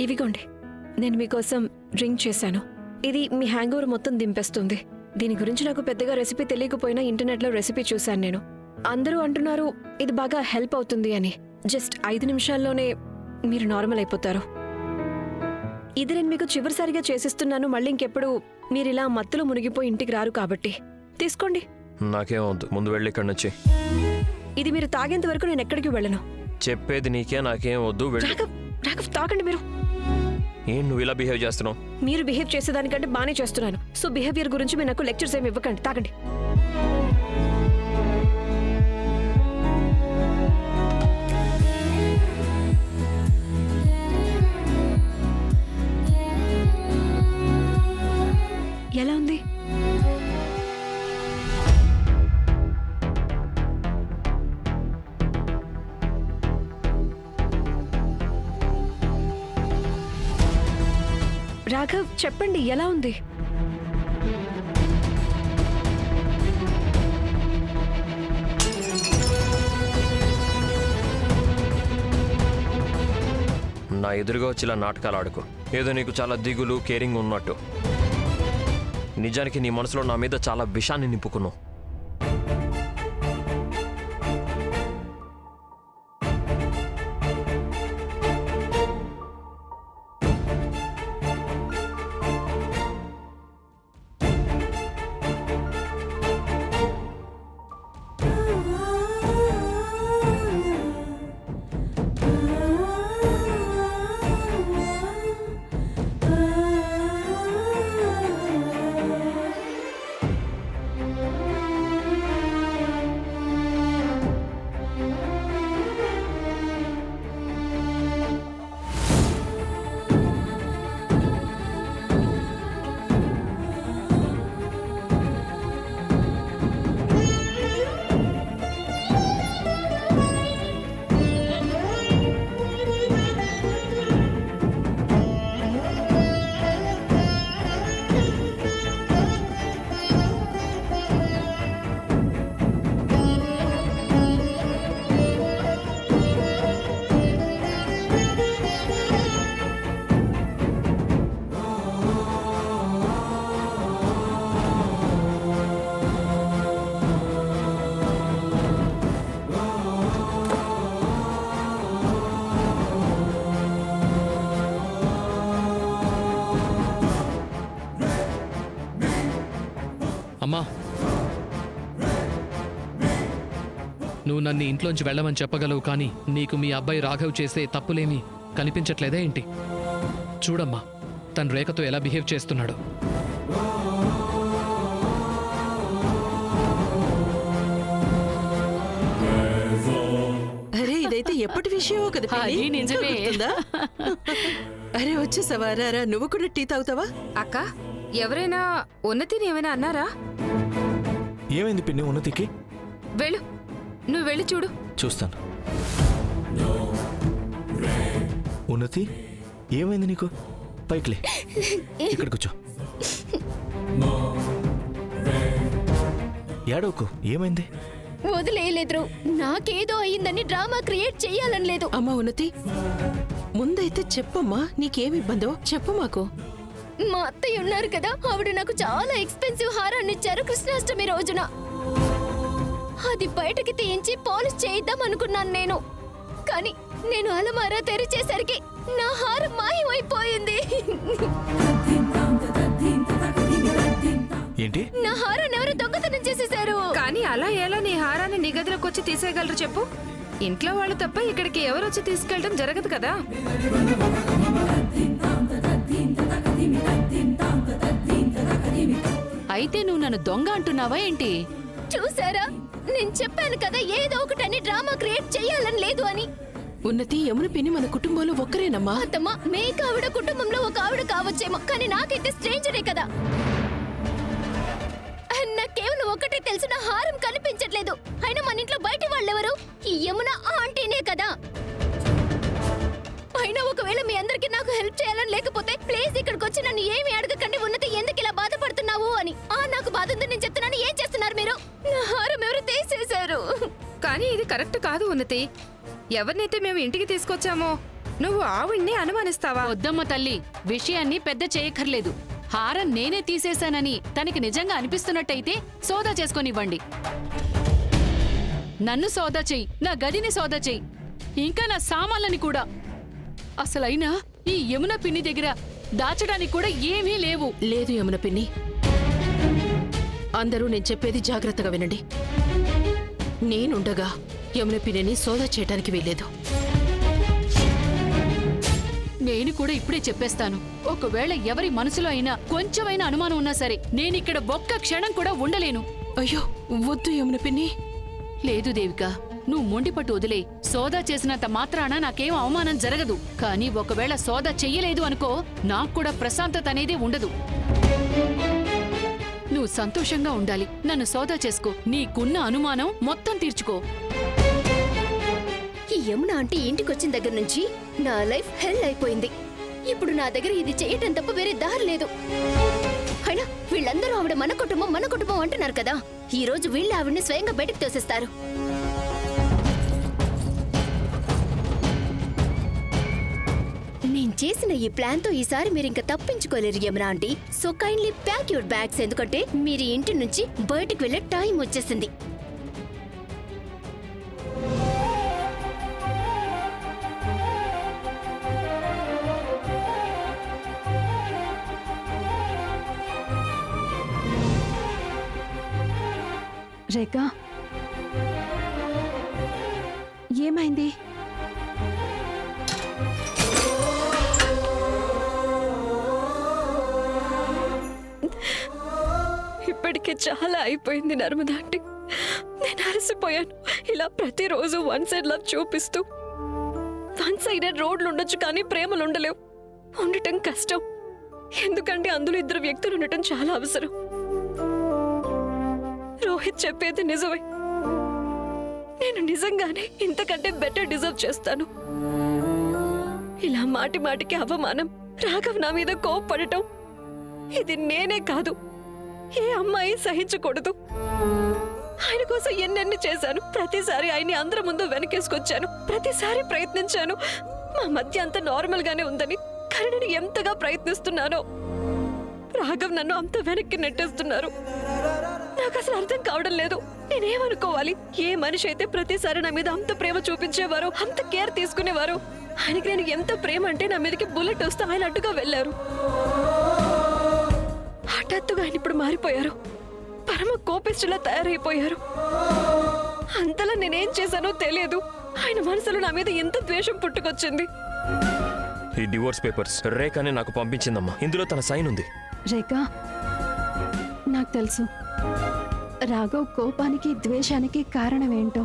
ఇవిగోండి, నేను మీకోసం డ్రింక్ చేశాను. ఇది మీ హ్యాంగ్ ఓవర్ మొత్తం దింపేస్తుంది. దీని గురించి నాకు పెద్దగా రెసిపీ తెలియకపోయినా ఇంటర్నెట్లో రెసిపీ చూశాను నేను. అందరూ అంటున్నారు ఇది బాగా హెల్ప్ అవుతుంది అని. జస్ట్ 5 నిమిషాల్లోనే మీరు నార్మల్ అయిపోతారు. ఇది నేను మీకు చివరిసారిగా చేసిస్తున్నాను. మళ్ళీ ఇంకెప్పుడు మీరు ఇలా మత్తులో మునిగిపోయి ఇంటికి రారు కాబట్టి తీసుకోండి. నాకేమవుద్దు, ముందు వెళ్ళి ఇక్కడి నుంచి. ఇది మీరు తాగేంత వరకు నేను ఎక్కడికి వెళ్ళను. చెప్పేది నీకే, నాకేం వద్దు. రాఘవ్ తాగండి మీరు. ఏం నువ్వు ఇలా బిహేవ్ చేస్తున్నావు? మీరు బిహేవ్ చేసేదానికంటే బానే చేస్తున్నాను. సో బిహేవియర్ గురించి మీరు నాకు లెక్చర్స్ ఏమి ఇవ్వకండి. తాగండి. ఎలా ఉంది? రాఘవ్ చెప్పండి, ఎలా ఉంది? నా ఎదురుగా వచ్చి ఇలా నాటకాలు ఆడుకో. ఏదో నీకు చాలా దిగులు, కేరింగ్ ఉన్నట్టు. నిజానికి నీ మనసులో నా మీద చాలా విషాన్ని నింపుకున్నావు. అమ్మా, నువ్వు నన్ను ఇంట్లోంచి వెళ్ళమని చెప్పగలవు, కానీ నీకు మీ అబ్బాయి రాఘవ్ చేసే తప్పులేమీ కనిపించట్లేదా ఏంటి? చూడమ్మా, తన రేఖతో ఎలా బిహేవ్ చేస్తున్నాడు. అరే ఇదైతే ఎప్పటి విషయమో కదా పిన్ని? నిజమే. గుర్తుందా? అరే వచ్చేసావా? రా, నువ్వు కూడా టీ తాగుతావా? అక్క, ఎవరైనా ఉన్నతిని ఏమైనా అన్నారా? ఏమైంది పిన్ని ఉన్నతికి? వెళ్ళు, నువ్వు వెళ్ళి చూడు. చూస్తాను. ఉన్నతి, ఏమైంది నీకు? పైకిలే, ఇక్కడ కూర్చో. ఏడవకు, ఏమైంది? వదిలేయలేదు. నాకేదో అయ్యిందని డ్రామా క్రియేట్ చెయ్యాలని లేదు. అమ్మా ఉన్నతి, ముందైతే చెప్పమ్మా, నీకేమి ఇబ్బందో చెప్పు మాకు. మా అత్తయ్య ఉన్నారు కదా, ఆవిడ నాకు చాలా ఎక్స్పెన్సివ్ హారాన్ని ఇచ్చారు కృష్ణాష్టమి రోజున. అది బయటకి తీయించి పాలిష్ చేయిద్దాం అనుకున్నాను నేను. కానీ నేను అలమారా తెరిచేసరికి నా హారం మాయమైపోయింది. ఏంటి? నా హారాన్ని ఎవరు దొంగతనం చేసేశారు. కానీ అలా ఎలా నీ హారాన్ని నీ గదిలోకి వచ్చి తీసేయగలరు చెప్పు? ఇంట్లో వాళ్ళు తప్ప ఇక్కడికి ఎవరు వచ్చి తీసుకెళ్ళడం జరగదు కదా. అయితే నువ్వు నన్ను దొంగ అంటున్నావా ఏంటి? చూసారా, నేను చెప్పాను కదా ఏదో ఒకటని డ్రామా క్రియేట్ చెయ్యాలని లేదు అని. ఉన్నతి, యమున పిన్ని మన కుటుంబంలో ఒక్కరేనమ్మా. అత్తమ్మ, మేక ఆవిడ కుటుంబంలో ఒక ఆవిడ కావచ్చేమో, కానీ నాకైతే స్ట్రేంజరే కదా. నాకు కేవలం ఒకటే తెలుసు, నా హారం కనిపించట్లేదు. అయినా మన ఇంట్లో బయట వాళ్ళెవరు? ఈ యమున ఆంటీనే కదా. అయినా ఒకవేళ మీ అందరికి నాకు హెల్ప్ చేయాలని లేకపోతే ప్లీజ్ ఇక్కడికి వచ్చి నన్ను ఏమి అడగకండి. ఉన్నతి, ఎందుకు ఇలా బాధపడుతున్నావు అని. నాకు బాధ ఉంది, నేను చెప్తున్నాను. ఏం చేస్తున్నారు మీరు? నా హారం ఎవరు తీసేశారు. కానీ ఇది కరెక్ట్ కాదు ఉన్నతి. ఎవరినైతే మేము ఇంటికి తీసుకొచ్చామో నువ్వు ఆవిడ్ని అనుమానిస్తావా? వద్దమ్మ తల్లి, విషయాన్ని పెద్ద చేయక్కర్లేదు. హారం నేనే తీసేశానని తనకి నిజంగా అనిపిస్తున్నట్టయితే సోదా చేసుకొనివ్వండి. నన్ను సోదా చెయ్యి, నా గదిని సోదా చెయ్యి, ఇంకా నా సామాన్లని కూడా. అసలైనా ఈ యమున పిన్ని దగ్గర దాచడానికి కూడా ఏమీ లేవు. లేదు యమున పిన్ని, అందరూ నేను చెప్పేది జాగ్రత్తగా వినండి. నేనుండగా యమున పిన్నిని సోదా చేయటానికి వీల్లేదు. నేను కూడా ఇప్పుడే చెప్పేస్తాను. ఒకవేళ ఎవరి మనసులో అయినా కొంచెమైనా అనుమానం ఉన్నా సరే నేనిక్కడ ఒక్క క్షణం కూడా ఉండలేను. అయ్యో వద్దు యమున పిన్ని. లేదు దేవిక, నువ్వు మొండిపట్టు వదిలే. సోదా చేసినంత మాత్రాన నాకేం అవమానం జరగదు. కానీ ఒకవేళ సోదా చెయ్యలేదు అనుకో, నాకు కూడా ప్రశాంతత అనేది ఉండదు. నువ్వు సంతోషంగా ఉండాలి. నన్ను సోదా చేసుకో. నీకున్న అనుమానం మొత్తం తీర్చుకో. ఈ యమున ఆంటీ ఇంటికి వచ్చిన దగ్గర నుంచి నా లైఫ్ హెల్ అయిపోయింది. ఇప్పుడు నా దగ్గర ఇది చేయటం తప్ప వేరే దారి లేదు. అయినా వీళ్ళందరూ ఆవిడ మన కుటుంబం అంటున్నారు కదా. ఈ రోజు వీళ్ళు ఆవిడ్ని స్వయంగా బయటకు తోసేస్తారు. నేను చేసిన ఈ ప్లాన్ తో ఈసారి మీరు ఇంకా తప్పించుకోలేరు Yamuna aunty. So kindly pack your bags, ఎందుకంటే మీరు ఈ ఇంటి నుంచి బయటకు వెళ్లే టైం వచ్చేసింది. రేఖ, ఏమైంది? ఇప్పటికే చాలా అయిపోయింది నర్మదా ఆంటీ. నేను అలసిపోయాను. ఇలా ప్రతిరోజు వన్ సైడ్ లవ్ చూపిస్తూ వన్ సైడెడ్ రోడ్లు ఉండొచ్చు కానీ ప్రేమలు ఉండలేవు. ఉండటం కష్టం. ఎందుకంటే అందులో ఇద్దరు వ్యక్తులు ఉండటం చాలా అవసరం. రోహిత్ చెప్పేది నిజమే. నేను నిజంగానే ఇంతకంటే బెటర్ డిజర్వ్ చేస్తాను. ఇలా మాటి మాటికి అవమానం, రాఘవ్ నా మీద కోప్పడటం, ఇది నేనే కాదు, ఏ అమ్మాయి సహించకూడదు. ఆయన కోసం ఎన్నెన్ని చేశాను. ప్రతిసారి ఆయన్ని అందరి ముందు వెనకేసుకొచ్చాను. ప్రతిసారి ప్రయత్నించాను మా మధ్య అంత నార్మల్ గానే ఉందని. కానీ నేను ఎంతగా ప్రయత్నిస్తున్నానో రాఘవ్ నన్ను అంత వెనక్కి నెట్టేస్తున్నారు. నాకు అసలు అర్థం కావడం లేదు. నేనేమనుకోవాలి? ఏ మనిషి అయితే ప్రతిసారి నా మీద అంత ప్రేమ చూపించేవారో, అంత కేర్ తీసుకునేవారో, ఆయనకి నేను ఎంత ప్రేమ అంటే నా మీదకి బుల్లెట్ వస్తే ఆయన అడ్డుగా వెళ్లారు. హఠాత్తుగా ఆయన ఇప్పుడు మారిపోయారు. పరమ కోపిష్టిలా తయారైపోయారు. అంతలా నేనేం చేశానో తెలియదు. ఆయన మనసులో నా మీద ఎంత ద్వేషం పుట్టుకొచ్చింది. ఈ డివోర్స్ పేపర్స్ రేఖనే నాకు పంపించిందమ్మా. ఇందులో తన సైన్ ఉంది. రేఖ, నాకు తెలుసు రాఘవ్ కోపానికి ద్వేషానికి కారణమేంటో.